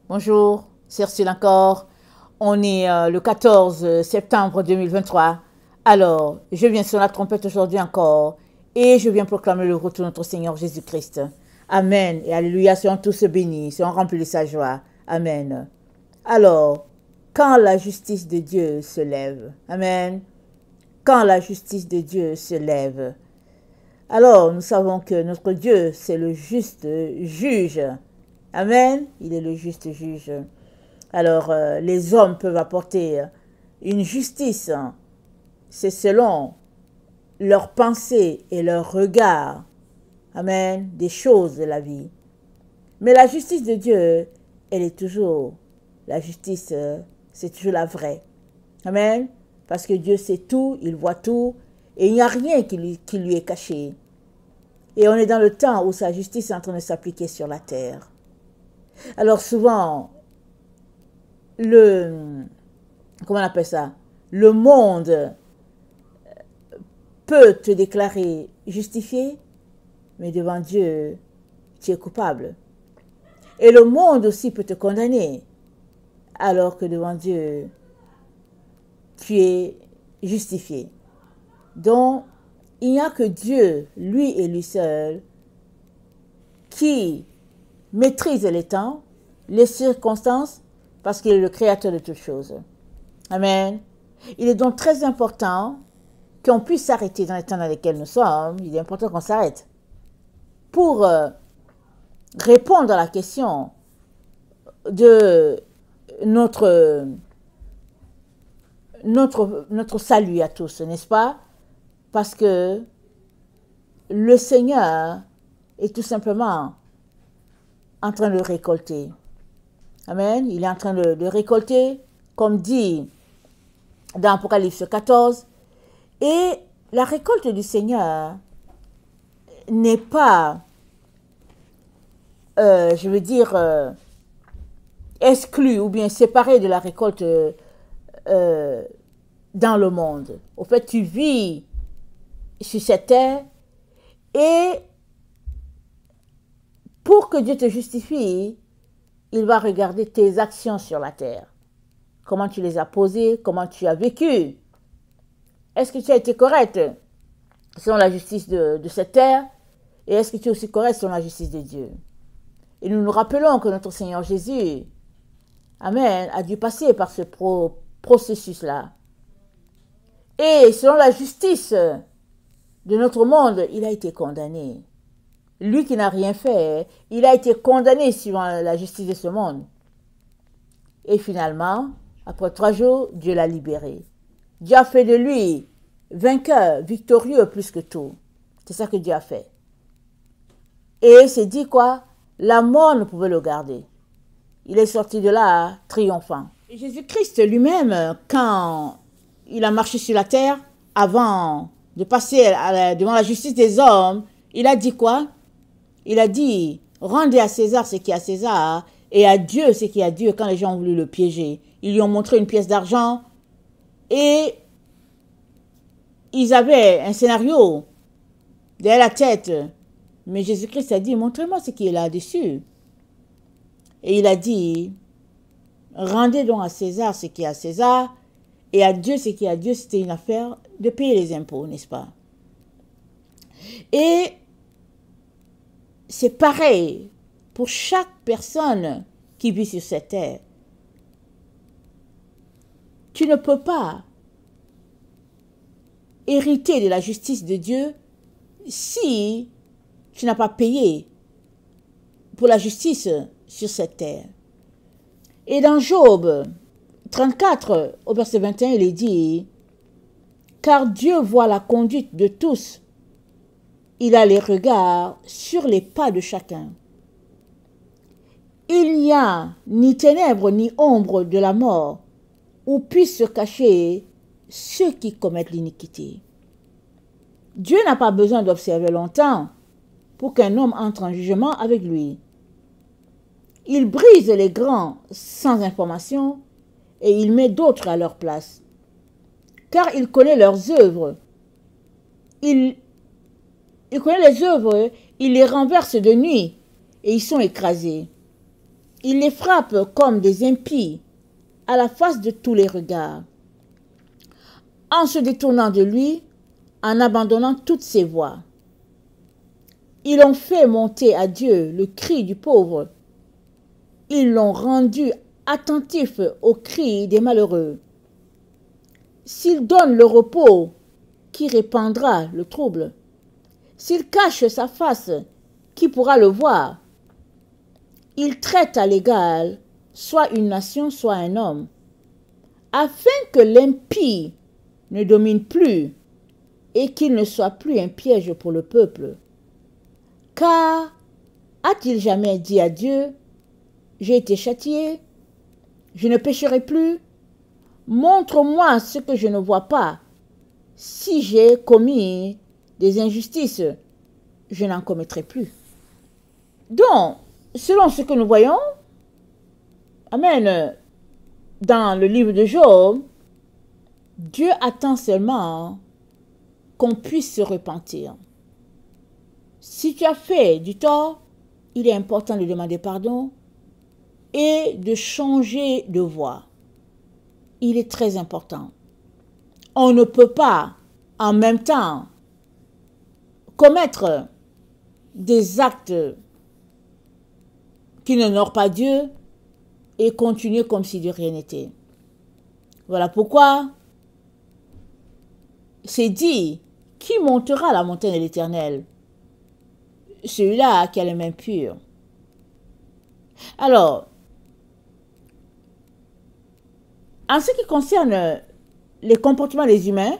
Bonjour, c'est Ursule encore. On est le 14 septembre 2023. Alors, je viens sur la trompette aujourd'hui encore et je viens proclamer le retour de notre Seigneur Jésus-Christ. Amen et alléluia, soyons tous bénis, soyons remplis de sa joie. Amen. Alors, quand la justice de Dieu se lève, Amen, quand la justice de Dieu se lève, alors nous savons que notre Dieu, c'est le juste juge. Amen, il est le juste juge. Alors, les hommes peuvent apporter une justice, c'est selon leurs pensées et leurs regards, amen, des choses de la vie. Mais la justice de Dieu, elle est toujours, la justice, c'est toujours la vraie. Amen, parce que Dieu sait tout, il voit tout, et il n'y a rien qui lui est caché. Et on est dans le temps où sa justice est en train de s'appliquer sur la terre. Alors souvent, comment on appelle ça? Le monde peut te déclarer justifié, mais devant Dieu, tu es coupable. Et le monde aussi peut te condamner, alors que devant Dieu, tu es justifié. Donc, il n'y a que Dieu, lui et lui seul, qui maîtrise les temps, les circonstances, parce qu'il est le créateur de toutes choses. Amen. Il est donc très important qu'on puisse s'arrêter dans les temps dans lesquels nous sommes. Il est important qu'on s'arrête pour répondre à la question de notre salut à tous, n'est-ce pas? Parce que le Seigneur est tout simplement en train de récolter. Amen. Il est en train de récolter, comme dit dans Apocalypse 14. Et la récolte du Seigneur n'est pas, je veux dire, exclue ou bien séparée de la récolte dans le monde. Au fait, tu vis sur cette terre et pour que Dieu te justifie, il va regarder tes actions sur la terre. Comment tu les as posées, comment tu as vécu. Est-ce que tu as été correct selon la justice de cette terre? Et est-ce que tu es aussi correct selon la justice de Dieu? Et nous nous rappelons que notre Seigneur Jésus, Amen, a dû passer par ce processus-là. Et selon la justice de notre monde, il a été condamné. Lui qui n'a rien fait, il a été condamné suivant la justice de ce monde. Et finalement, après 3 jours, Dieu l'a libéré. Dieu a fait de lui vainqueur, victorieux plus que tout. C'est ça que Dieu a fait. Et c'est dit quoi? La mort ne pouvait le garder. Il est sorti de là triomphant. Et Jésus-Christ lui-même, quand il a marché sur la terre, avant de passer devant la justice des hommes, il a dit quoi? Il a dit, rendez à César ce qui est à César et à Dieu ce qui est à Dieu. Quand les gens ont voulu le piéger, ils lui ont montré une pièce d'argent et ils avaient un scénario derrière la tête. Mais Jésus-Christ a dit, montrez-moi ce qui est là-dessus. Et il a dit, rendez donc à César ce qui est à César et à Dieu ce qui est à Dieu. C'était une affaire de payer les impôts, n'est-ce pas? Et c'est pareil pour chaque personne qui vit sur cette terre. Tu ne peux pas hériter de la justice de Dieu si tu n'as pas payé pour la justice sur cette terre. Et dans Job 34, au verset 21, il est dit, « Car Dieu voit la conduite de tous, il a les regards sur les pas de chacun. Il n'y a ni ténèbres ni ombre de la mort où puissent se cacher ceux qui commettent l'iniquité. » Dieu n'a pas besoin d'observer longtemps pour qu'un homme entre en jugement avec lui. Il brise les grands sans information et il met d'autres à leur place. Car il connaît leurs œuvres. Il connaît les œuvres, il les renverse de nuit et ils sont écrasés. Il les frappe comme des impies à la face de tous les regards, en se détournant de lui, en abandonnant toutes ses voies. Ils ont fait monter à Dieu le cri du pauvre. Ils l'ont rendu attentif au cri des malheureux. S'il donne le repos, qui répandra le trouble? S'il cache sa face, qui pourra le voir? Il traite à l'égal soit une nation, soit un homme, afin que l'impie ne domine plus et qu'il ne soit plus un piège pour le peuple. Car a-t-il jamais dit à Dieu, j'ai été châtié, je ne pécherai plus? Montre-moi ce que je ne vois pas. Si j'ai commis des injustices, je n'en commettrai plus. Donc, selon ce que nous voyons, amen, dans le livre de Job, Dieu attend seulement qu'on puisse se repentir. Si tu as fait du tort, il est important de demander pardon et de changer de voie. Il est très important. On ne peut pas en même temps commettre des actes qui n'honorent pas Dieu et continuer comme si de rien n'était. Voilà pourquoi c'est dit, qui montera à la montagne de l'Éternel? Celui-là qui a les mains pures. Alors, en ce qui concerne les comportements des humains,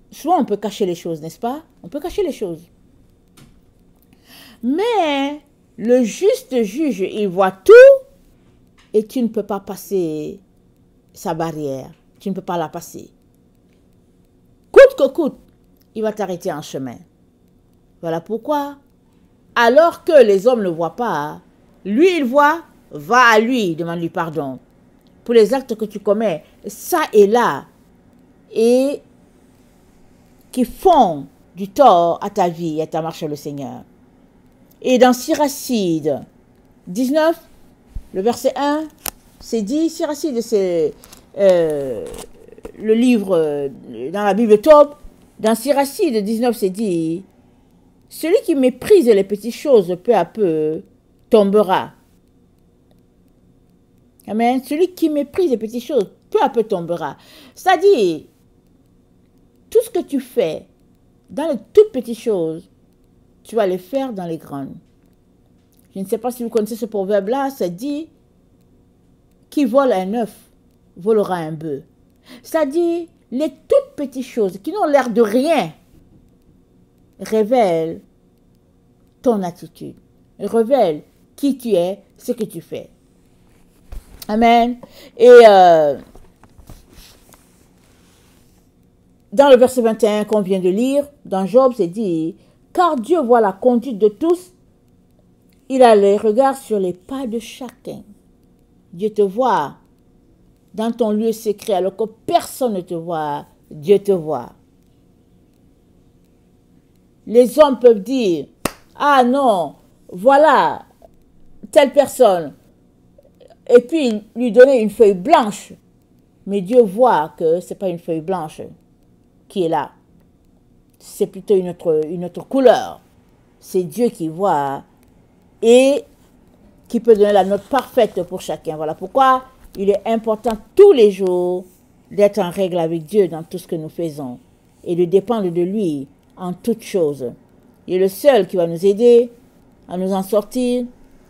souvent on peut cacher les choses, n'est-ce pas? On peut cacher les choses. Mais le juste juge, il voit tout et tu ne peux pas passer sa barrière. Tu ne peux pas la passer. Coûte que coûte, il va t'arrêter en chemin. Voilà pourquoi, alors que les hommes ne voient pas, lui il voit, va à lui, demande-lui pardon. Pour les actes que tu commets, ça et là, et qui font du tort à ta vie et à ta marche avec le Seigneur. Et dans Siracide 19, le verset 1, c'est dit, Siracide c'est le livre dans la Bible Tob, dans Siracide 19 c'est dit, celui qui méprise les petites choses peu à peu tombera. Amen. Celui qui méprise les petites choses peu à peu tombera. C'est-à-dire, tout ce que tu fais dans les toutes petites choses, tu vas les faire dans les grandes. Je ne sais pas si vous connaissez ce proverbe-là, ça dit, qui vole un œuf, volera un bœuf. C'est-à-dire, les toutes petites choses qui n'ont l'air de rien, révèlent ton attitude, révèlent qui tu es, ce que tu fais. Amen. Et dans le verset 21 qu'on vient de lire, dans Job, c'est dit, car Dieu voit la conduite de tous, il a les regards sur les pas de chacun. Dieu te voit dans ton lieu secret, alors que personne ne te voit, Dieu te voit. Les hommes peuvent dire, ah non, voilà telle personne, et puis lui donner une feuille blanche. Mais Dieu voit que ce n'est pas une feuille blanche qui est là. C'est plutôt une autre couleur. C'est Dieu qui voit et qui peut donner la note parfaite pour chacun. Voilà pourquoi il est important tous les jours d'être en règle avec Dieu dans tout ce que nous faisons et de dépendre de lui en toutes choses. Il est le seul qui va nous aider à nous en sortir.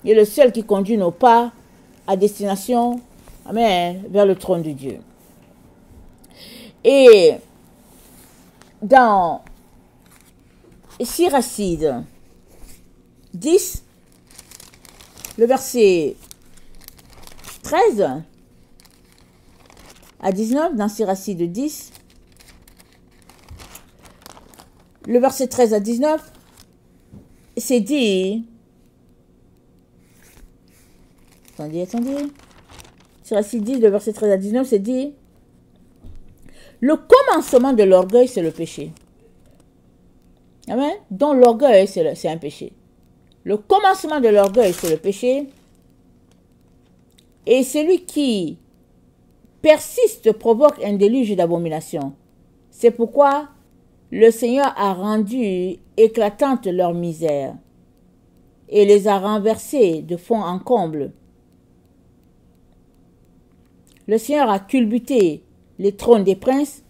Il est le seul qui conduit nos pas à destination, amen, vers le trône de Dieu. Et dans Siracide 10, le verset 13 à 19, dans Siracide 10, le verset 13 à 19, c'est dit, attendez, Siracide 10, le verset 13 à 19, c'est dit, le commencement de l'orgueil, c'est le péché. Amen. Donc l'orgueil, c'est un péché. Le commencement de l'orgueil, c'est le péché. Et celui qui persiste provoque un déluge d'abomination. C'est pourquoi le Seigneur a rendu éclatante leur misère et les a renversés de fond en comble. Le Seigneur a culbuté les trônes des princes,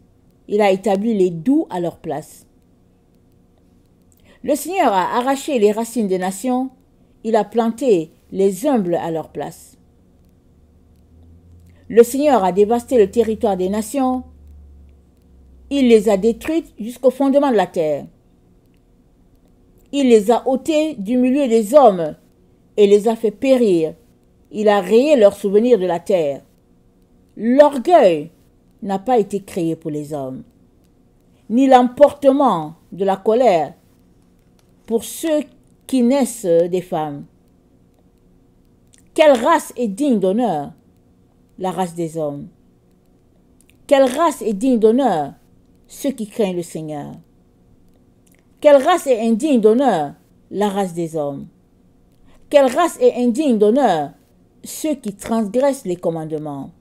il a établi les doux à leur place. Le Seigneur a arraché les racines des nations, il a planté les humbles à leur place. Le Seigneur a dévasté le territoire des nations, il les a détruites jusqu'au fondement de la terre. Il les a ôtées du milieu des hommes et les a fait périr. Il a rayé leurs souvenirs de la terre. L'orgueil n'a pas été créé pour les hommes, ni l'emportement de la colère pour ceux qui naissent des femmes. Quelle race est digne d'honneur? La race des hommes. Quelle race est digne d'honneur? Ceux qui craignent le Seigneur. Quelle race est indigne d'honneur? La race des hommes. Quelle race est indigne d'honneur? Ceux qui transgressent les commandements.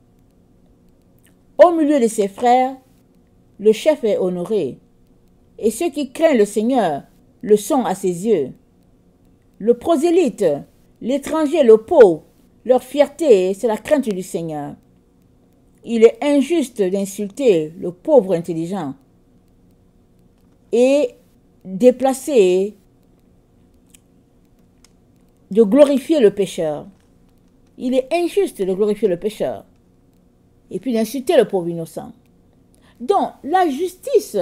Au milieu de ses frères, le chef est honoré, et ceux qui craignent le Seigneur le sont à ses yeux. Le prosélyte, l'étranger, le pauvre, leur fierté, c'est la crainte du Seigneur. Il est injuste d'insulter le pauvre intelligent et déplacé de glorifier le pécheur. Il est injuste de glorifier le pécheur et puis d'insulter le pauvre innocent. Donc, la justice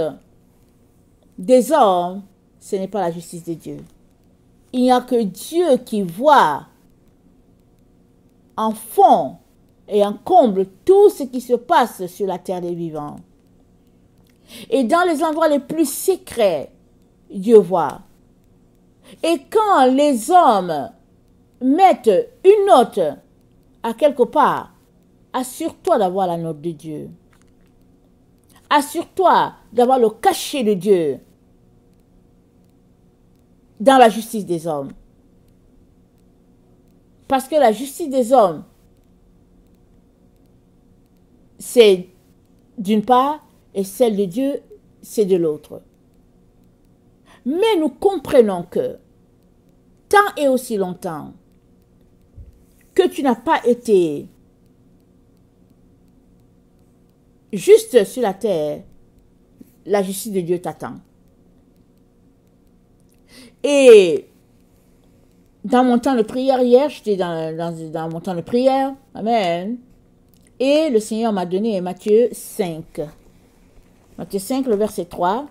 des hommes, ce n'est pas la justice de Dieu. Il n'y a que Dieu qui voit en fond et en comble tout ce qui se passe sur la terre des vivants. Et dans les endroits les plus secrets, Dieu voit. Et quand les hommes mettent une note à quelque part, assure-toi d'avoir la note de Dieu. Assure-toi d'avoir le cachet de Dieu dans la justice des hommes. Parce que la justice des hommes, c'est d'une part, et celle de Dieu, c'est de l'autre. Mais nous comprenons que, tant et aussi longtemps que tu n'as pas été juste sur la terre, la justice de Dieu t'attend. Et dans mon temps de prière hier, j'étais dans mon temps de prière, amen, et le Seigneur m'a donné Matthieu 5. Matthieu 5, le verset 3.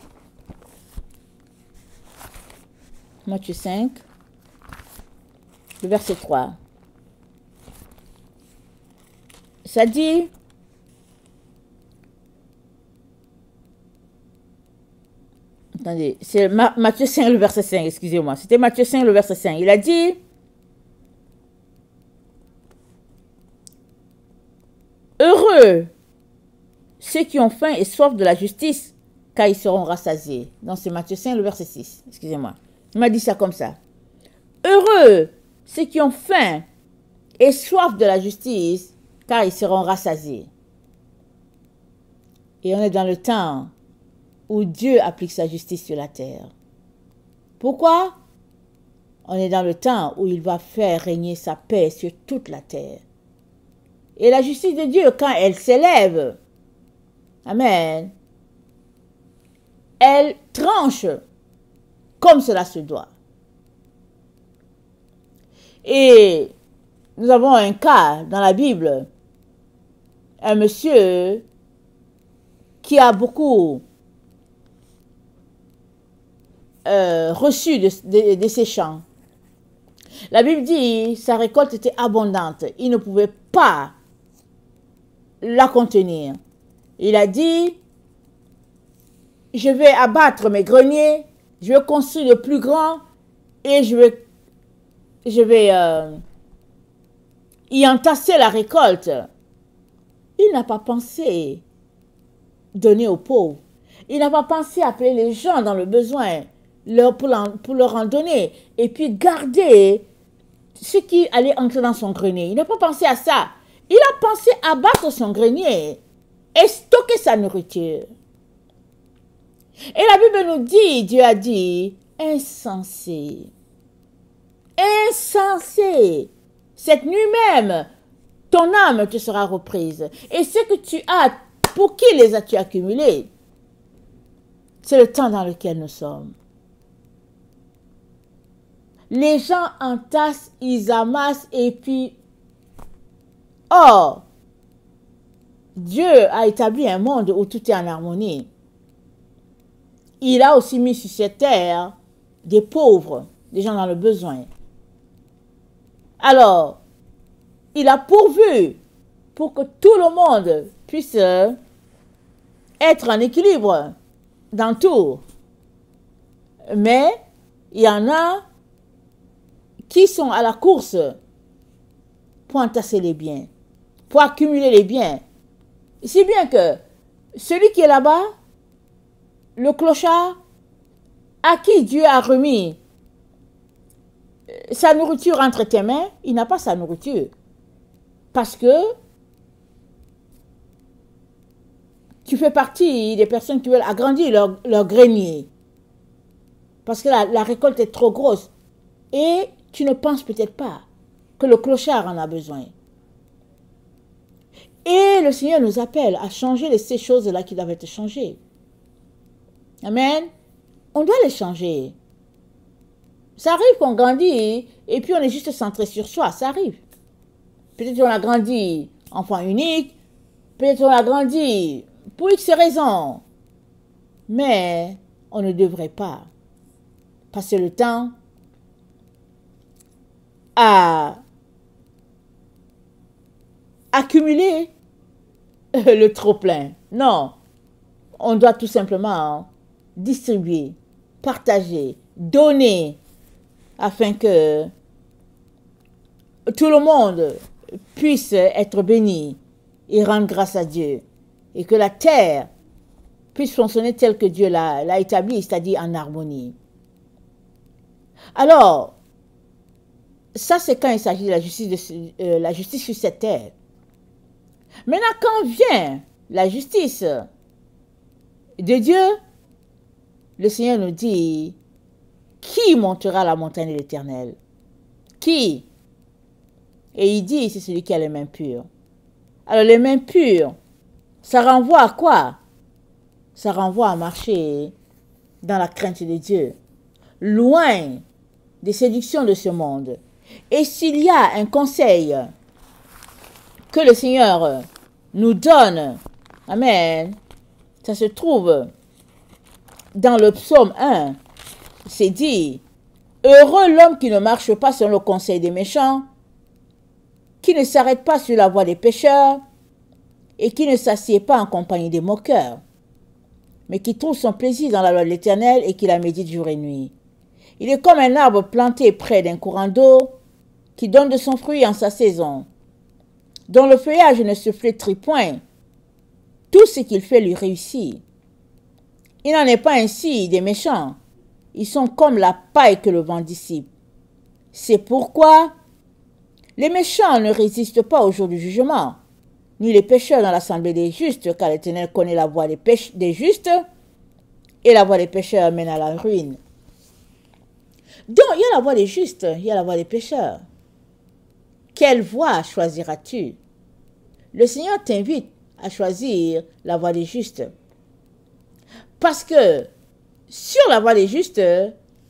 Matthieu 5, le verset 3. Ça dit, attendez, c'est Matthieu 5, le verset 5, excusez-moi. C'était Matthieu 5, le verset 5. Il a dit, heureux ceux qui ont faim et soif de la justice, car ils seront rassasiés. Donc c'est Matthieu 5, le verset 6. Excusez-moi. Il m'a dit ça comme ça. Heureux ceux qui ont faim et soif de la justice, car ils seront rassasiés. Et on est dans le temps où Dieu applique sa justice sur la terre. Pourquoi? On est dans le temps où il va faire régner sa paix sur toute la terre. Et la justice de Dieu, quand elle s'élève, amen, elle tranche comme cela se doit. Et nous avons un cas dans la Bible, un monsieur qui a beaucoup reçu de ses champs. La Bible dit sa récolte était abondante. Il ne pouvait pas la contenir. Il a dit, je vais abattre mes greniers, je vais construire le plus grand et je vais y entasser la récolte. Il n'a pas pensé donner aux pauvres. Il n'a pas pensé appeler les gens dans le besoin pour leur en donner. Et puis garder ce qui allait entrer dans son grenier. Il n'a pas pensé à ça. Il a pensé à battre son grenier et stocker sa nourriture. Et la Bible nous dit, Dieu a dit, insensé. Insensé. Cette nuit même, ton âme te sera reprise. Et ce que tu as, pour qui les as-tu accumulés? C'est le temps dans lequel nous sommes. Les gens entassent, ils amassent et puis... Or, Dieu a établi un monde où tout est en harmonie. Il a aussi mis sur cette terre des pauvres, des gens dans le besoin. Alors, il a pourvu pour que tout le monde puisse être en équilibre dans tout. Mais il y en a qui sont à la course pour entasser les biens, pour accumuler les biens. Si bien que celui qui est là-bas, le clochard, à qui Dieu a remis sa nourriture entre tes mains, il n'a pas sa nourriture. Parce que tu fais partie des personnes qui veulent agrandir leur grenier. Parce que la récolte est trop grosse. Et tu ne penses peut-être pas que le clochard en a besoin. Et le Seigneur nous appelle à changer ces choses-là qui doivent être changées. Amen. On doit les changer. Ça arrive qu'on grandit et puis on est juste centré sur soi. Ça arrive. Peut-être qu'on a grandi enfant unique. Peut-être qu'on a grandi pour X raisons. Mais on ne devrait pas passer le temps à accumuler le trop-plein. Non. On doit tout simplement distribuer, partager, donner, afin que tout le monde puisse être béni et rendre grâce à Dieu. Et que la terre puisse fonctionner tel que Dieu l'a établi, c'est-à-dire en harmonie. Alors, ça c'est quand il s'agit de la justice sur cette terre. Maintenant, quand vient la justice de Dieu, le Seigneur nous dit, qui montera la montagne de l'Éternel? Qui? Et il dit, c'est celui qui a les mains pures. Alors les mains pures, ça renvoie à quoi? Ça renvoie à marcher dans la crainte de Dieu, loin des séductions de ce monde. Et s'il y a un conseil que le Seigneur nous donne, amen, ça se trouve dans le psaume 1, c'est dit, heureux l'homme qui ne marche pas selon le conseil des méchants, qui ne s'arrête pas sur la voie des pécheurs, et qui ne s'assied pas en compagnie des moqueurs, mais qui trouve son plaisir dans la loi de l'Éternel et qui la médite jour et nuit. Il est comme un arbre planté près d'un courant d'eau, qui donne de son fruit en sa saison, dont le feuillage ne se flétrit point. Tout ce qu'il fait lui réussit. Il n'en est pas ainsi des méchants. Ils sont comme la paille que le vent dissipe. C'est pourquoi les méchants ne résistent pas au jour du jugement, ni les pécheurs dans l'assemblée des justes, car l'Éternel connaît la voie des justes, et la voie des pécheurs mène à la ruine. Donc, il y a la voie des justes, il y a la voie des pécheurs. Quelle voie choisiras-tu? Le Seigneur t'invite à choisir la voie des justes. Parce que sur la voie des justes,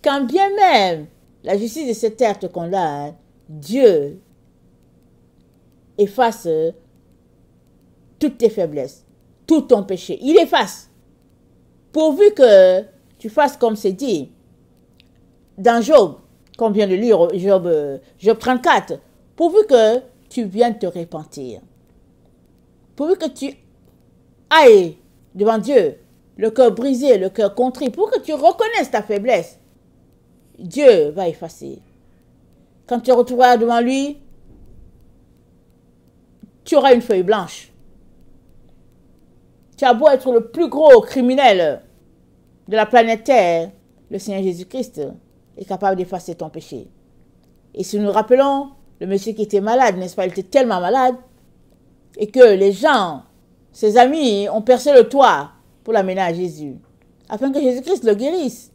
quand bien même la justice de cette terre te condamne, Dieu efface toutes tes faiblesses, tout ton péché. Il efface. Pourvu que tu fasses comme c'est dit dans Job, qu'on vient de lire, Job 34, pourvu que tu viennes te repentir. Pourvu que tu ailles devant Dieu, le cœur brisé, le cœur contrit, pour que tu reconnaisses ta faiblesse, Dieu va effacer. Quand tu te retrouveras devant lui, tu auras une feuille blanche. Tu as beau être le plus gros criminel de la planète Terre, le Seigneur Jésus-Christ est capable d'effacer ton péché. Et si nous nous rappelons, le monsieur qui était malade, n'est-ce pas, il était tellement malade, et que les gens, ses amis, ont percé le toit pour l'amener à Jésus, afin que Jésus-Christ le guérisse.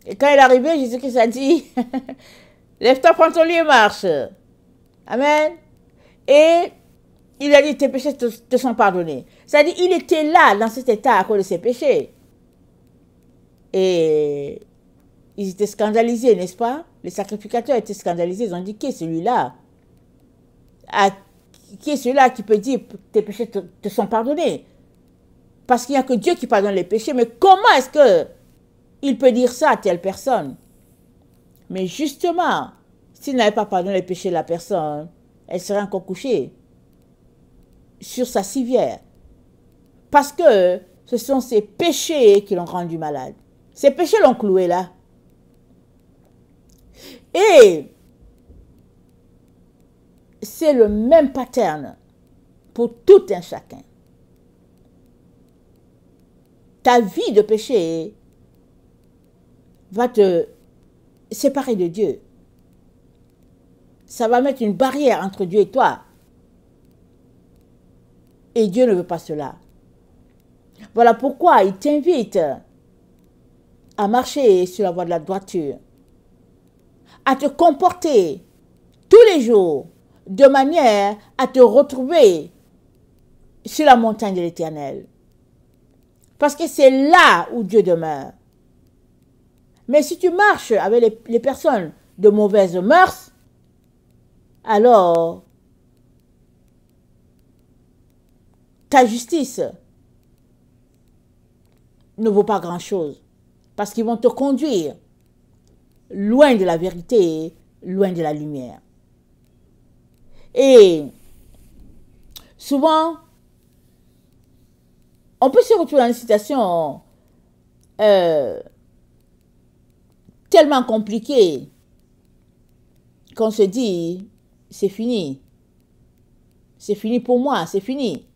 Et quand il est arrivé, Jésus-Christ a dit, lève-toi, prends ton lit et marche. Amen. Et il a dit, tes péchés te sont pardonnés. C'est-à-dire, il était là, dans cet état, à cause de ses péchés. Et ils étaient scandalisés, n'est-ce pas? Les sacrificateurs étaient scandalisés. Ils ont dit, qui est celui-là? Qui est celui-là qui peut dire, tes péchés te sont pardonnés? Parce qu'il n'y a que Dieu qui pardonne les péchés. Mais comment est-ce qu'il peut dire ça à telle personne? Mais justement, s'il n'avait pas pardonné les péchés de la personne, elle serait encore couchée sur sa civière. Parce que ce sont ses péchés qui l'ont rendu malade. Ses péchés l'ont cloué là. Et c'est le même pattern pour tout un chacun. Ta vie de péché va te séparer de Dieu. Ça va mettre une barrière entre Dieu et toi. Et Dieu ne veut pas cela. Voilà pourquoi il t'invite à marcher sur la voie de la droiture, à te comporter tous les jours de manière à te retrouver sur la montagne de l'Éternel. Parce que c'est là où Dieu demeure. Mais si tu marches avec les personnes de mauvaises mœurs, alors ta justice ne vaut pas grand-chose. Parce qu'ils vont te conduire loin de la vérité, loin de la lumière. Et souvent, on peut se retrouver dans une situation tellement compliquée qu'on se dit, c'est fini. C'est fini pour moi, c'est fini.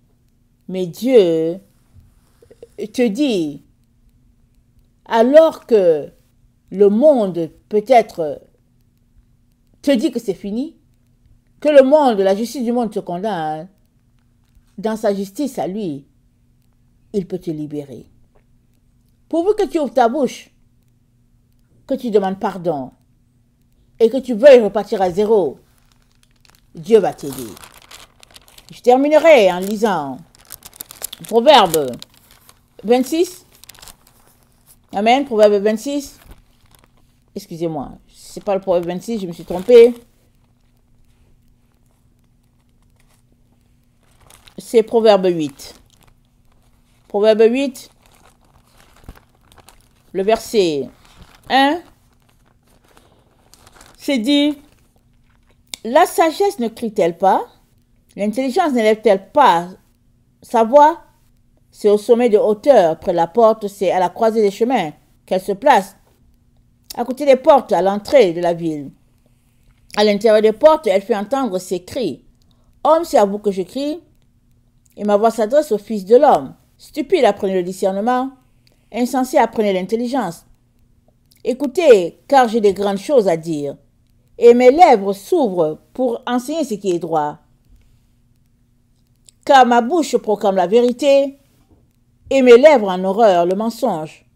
Mais Dieu te dit, alors que le monde peut-être te dit que c'est fini, que le monde, la justice du monde te condamne, dans sa justice à lui, il peut te libérer. Pourvu que tu ouvres ta bouche, que tu demandes pardon et que tu veuilles repartir à zéro, Dieu va t'aider. Je terminerai en lisant Proverbe 26. Amen, Proverbe 26. Excusez-moi, ce n'est pas le Proverbe 26, je me suis trompée. C'est Proverbe 8. Proverbe 8, le verset 1, c'est dit, la sagesse ne crie-t-elle pas? L'intelligence n'élève-t-elle pas sa voix? C'est au sommet de hauteur, près de la porte, c'est à la croisée des chemins qu'elle se place, à côté des portes, à l'entrée de la ville. À l'intérieur des portes, elle fait entendre ses cris. Homme, c'est à vous que je crie, et ma voix s'adresse au Fils de l'homme. Stupide, apprenez le discernement. Insensé, apprenez l'intelligence. Écoutez, car j'ai des grandes choses à dire, et mes lèvres s'ouvrent pour enseigner ce qui est droit. Car ma bouche proclame la vérité, et mes lèvres en horreur le mensonge.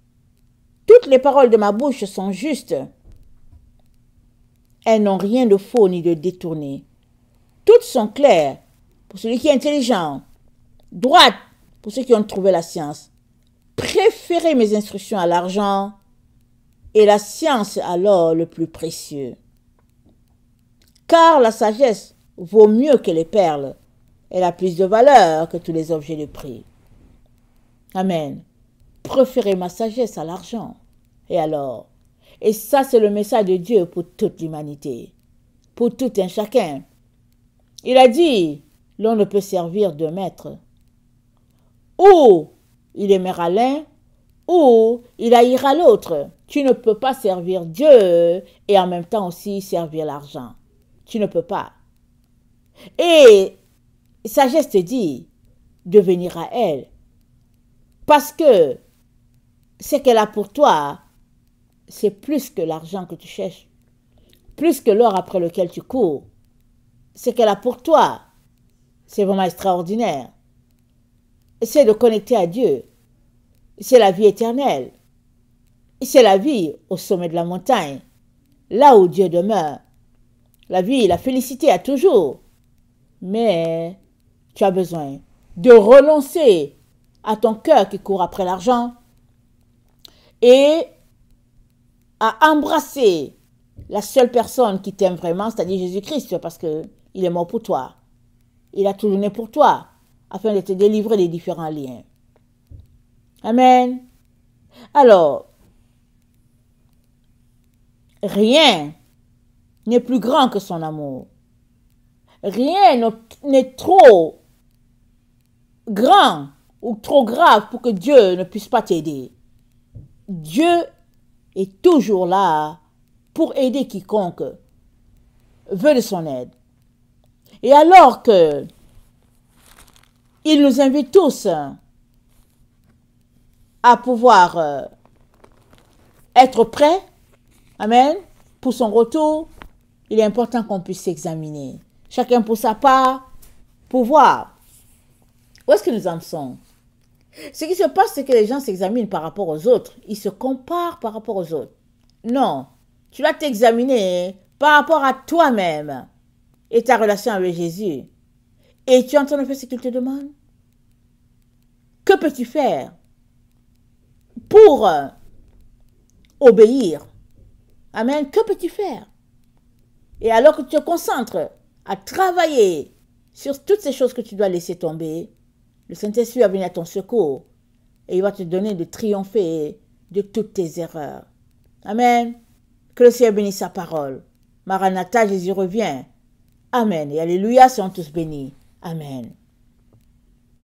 Toutes les paroles de ma bouche sont justes. Elles n'ont rien de faux ni de détourné. Toutes sont claires pour celui qui est intelligent, droites pour ceux qui ont trouvé la science. Préférez mes instructions à l'argent et la science à l'or le plus précieux. Car la sagesse vaut mieux que les perles. Elle a plus de valeur que tous les objets de prix. Amen. Préférez ma sagesse à l'argent. Et alors? Et ça, c'est le message de Dieu pour toute l'humanité. Pour tout un chacun. Il a dit, l'on ne peut servir deux maîtres. Ou il aimera l'un, ou il haïra l'autre. Tu ne peux pas servir Dieu et en même temps aussi servir l'argent. Tu ne peux pas. Et sagesse te dit de venir à elle. Parce que ce qu'elle a pour toi, c'est plus que l'argent que tu cherches, plus que l'or après lequel tu cours. Ce qu'elle a pour toi, c'est vraiment extraordinaire. C'est de connecter à Dieu. C'est la vie éternelle. C'est la vie au sommet de la montagne, là où Dieu demeure. La vie, la félicité à toujours. Mais tu as besoin de renoncer à ton cœur qui court après l'argent et à embrasser la seule personne qui t'aime vraiment, c'est-à-dire Jésus-Christ, parce qu'il est mort pour toi. Il a tout donné pour toi, afin de te délivrer des différents liens. Amen. Alors, rien n'est plus grand que son amour. Rien n'est trop grand ou trop grave pour que Dieu ne puisse pas t'aider. Dieu est toujours là pour aider quiconque veut de son aide. Et alors que il nous invite tous à pouvoir être prêts, amen, pour son retour, il est important qu'on puisse s'examiner. Chacun pour sa part, pour voir où est-ce que nous en sommes. Ce qui se passe, c'est que les gens s'examinent par rapport aux autres. Ils se comparent par rapport aux autres. Non, tu dois t'examiner par rapport à toi-même et ta relation avec Jésus. Et tu es en train de faire ce qu'il te demande. Que peux-tu faire pour obéir? Amen. Que peux-tu faire? Et alors que tu te concentres à travailler sur toutes ces choses que tu dois laisser tomber, le Saint-Esprit va venir à ton secours et il va te donner de triompher de toutes tes erreurs. Amen. Que le Seigneur bénisse sa parole. Maranatha, Jésus revient. Amen. Et alléluia, soyons tous bénis. Amen.